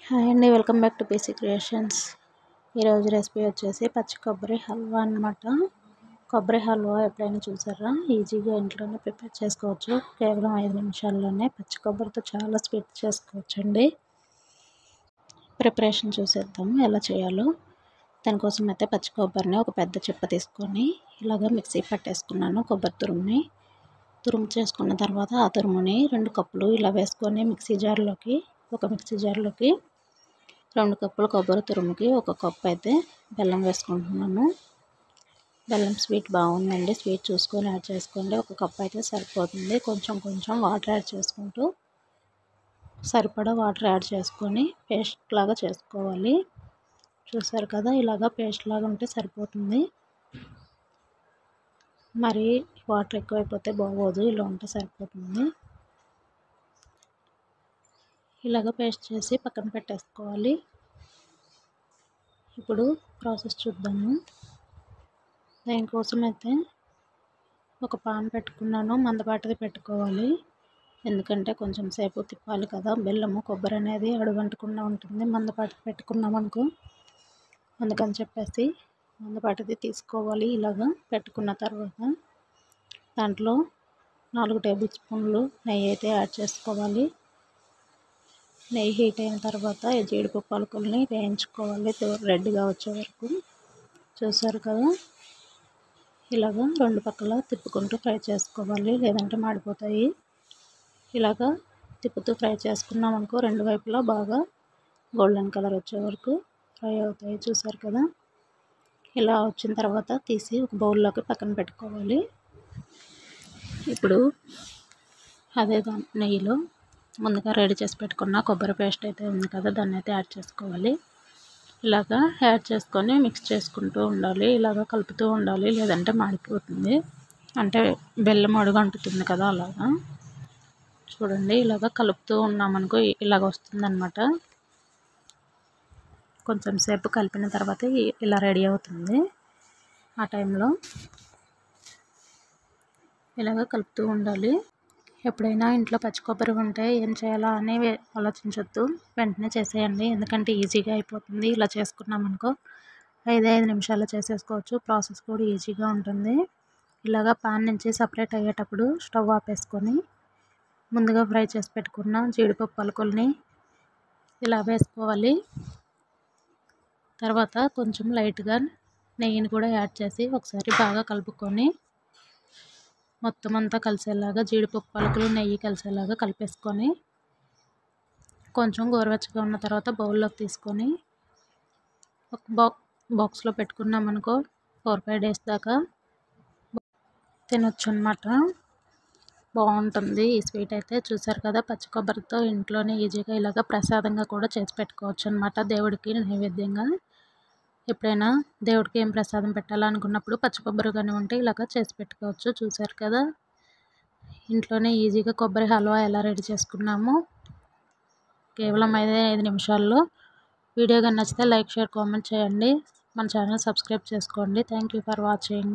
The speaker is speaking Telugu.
హాయ్ అండి, welcome back to PC creations. ఈరోజు రెసిపీ వచ్చేసి పచ్చి కొబ్బరి హల్వా అనమాట. కొబ్బరి హల్వా ఎప్పుడైనా చూసారా? ఈజీగా ఇంట్లోనే ప్రిపేర్ చేసుకోవచ్చు. కేవలం 5 నిమిషాల్లోనే పచ్చి కొబ్బరితో చాలా స్వీట్ చేసుకోవచ్చండి. ప్రిపరేషన్ చూసేద్దాం ఎలా చేయాలో. దానికోసం అయితే పచ్చి కొబ్బరిని ఒక పెద్ద చిప్ప తీసుకొని ఇలాగ మిక్సీ పట్టేసుకున్నాను. కొబ్బరి తురుము చేసుకున్న తర్వాత ఆ తురుముని 2 కప్పులు ఇలా వేసుకొని మిక్సీ జార్లోకి 2 కప్పులు కొబ్బరి తురుముకి 1 కప్పు అయితే బెల్లం వేసుకుంటున్నాను. బెల్లం స్వీట్ బాగుందండి, స్వీట్ చూసుకొని యాడ్ చేసుకోండి. 1 కప్పు అయితే సరిపోతుంది. కొంచెం వాటర్ యాడ్ చేసుకుంటూ సరిపడా వాటర్ యాడ్ చేసుకొని పేస్ట్ లాగా చేసుకోవాలి. చూసారు కదా, ఇలాగా పేస్ట్ లాగా ఉంటే సరిపోతుంది. మరి వాటర్ ఎక్కువైపోతే బాగోదు, ఇలా ఉంటే సరిపోతుంది. ఇలాగ పేస్ట్ చేసి పక్కన పెట్టేసుకోవాలి. ఇప్పుడు ప్రాసెస్ చూద్దాము. దానికోసం అయితే ఒక పాన్ పెట్టుకున్నాను. మందపాటిది పెట్టుకోవాలి, ఎందుకంటే కొంచెం సేపు తిప్పాలి కదా. బెల్లము కొబ్బరి అనేది అడుగంటకుండా ఉంటుంది మందపాటిది పెట్టుకున్నామనుకో. అందుకని చెప్పేసి మందపాటిది తీసుకోవాలి. ఇలాగా పెట్టుకున్న తర్వాత దాంట్లో 4 టేబుల్ స్పూన్లు నెయ్యి అయితే యాడ్ చేసుకోవాలి. నెయ్యి హీట్ అయిన తర్వాత ఈ జీడిపప్పు పలుకుల్ని వేయించుకోవాలి రెడ్గా వచ్చే వరకు. చూసారు కదా, ఇలాగా 2 పక్కల తిప్పుకుంటూ ఫ్రై చేసుకోవాలి, లేదంటే మాడిపోతాయి. ఇలాగా తిప్పుతూ ఫ్రై చేసుకున్నాం అనుకో, 2 వైపులా బాగా గోల్డెన్ కలర్ వచ్చే వరకు ఫ్రై అవుతాయి. చూసారు కదా, ఇలా వచ్చిన తర్వాత తీసి ఒక బౌల్లోకి పక్కన పెట్టుకోవాలి. ఇప్పుడు అదే నెయ్యిలో ముందుగా రెడీ చేసి పెట్టుకున్న కొబ్బరి పేస్ట్ అయితే ఉంది కదా, దాన్ని అయితే యాడ్ చేసుకోవాలి. ఇలాగా యాడ్ చేసుకొని మిక్స్ చేసుకుంటూ ఉండాలి. ఇలాగ కలుపుతూ ఉండాలి, లేదంటే మాడిపోతుంది, అంటే బెల్లం అడుగు అంటుతుంది కదా. అలాగా చూడండి, ఇలాగ కలుపుతూ ఉన్నామనుకో ఇలాగ వస్తుందన్నమాట. కొంచెం సేపు కలిపిన తర్వాత ఇలా రెడీ అవుతుంది. ఆ టైంలో ఇలాగ కలుపుతూ ఉండాలి. ఎప్పుడైనా ఇంట్లో పచ్చి కొబ్బరి ఉంటే ఏం చేయాలా అని ఆలోచించొద్దు, వెంటనే చేసేయండి, ఎందుకంటే ఈజీగా అయిపోతుంది. ఇలా చేసుకున్నామనుకో 5 నిమిషాల్లో చేసేసుకోవచ్చు. ప్రాసెస్ కూడా ఈజీగా ఉంటుంది. ఇలాగా పాన్ నుంచి సపరేట్ అయ్యేటప్పుడు స్టవ్ ఆపేసుకొని ముందుగా ఫ్రై చేసి పెట్టుకున్న జీడిపప్పు పలుకుల్ని ఇలా వేసుకోవాలి. తర్వాత కొంచెం లైట్గా నెయ్యిని కూడా యాడ్ చేసి ఒకసారి బాగా కలుపుకొని మొత్తం అంతా కలిసేలాగా జీడిపప్పు పలుకులు నెయ్యి కలిసేలాగా కలిపేసుకొని కొంచెం గోరువెచ్చగా ఉన్న తర్వాత బౌల్లోకి తీసుకొని ఒక బాక్స్లో పెట్టుకున్నామనుకో 4-5 డేస్ దాకా తినొచ్చు అన్నమాట. బాగుంటుంది ఈ స్వీట్ అయితే. చూసారు కదా, పచ్చి కొబ్బరితో ఇంట్లోనే ఈజీగా ఇలాగ ప్రసాదంగా కూడా చేసి పెట్టుకోవచ్చు అన్నమాట, దేవుడికి నైవేద్యంగా. ఎప్పుడైనా దేవుడికి ఏం ప్రసాదం పెట్టాలనుకున్నప్పుడు పచ్చి కొబ్బరి కానీ ఉంటే ఇలాగ చేసి పెట్టుకోవచ్చు. చూసారు కదా, ఇంట్లోనే ఈజీగా కొబ్బరి హల్వా ఎలా రెడీ చేసుకున్నామో కేవలం 5 నిమిషాల్లో. వీడియో కానీ నచ్చితే లైక్, షేర్, కామెంట్ చేయండి. మన ఛానల్ సబ్స్క్రైబ్ చేసుకోండి. Thank you for watching.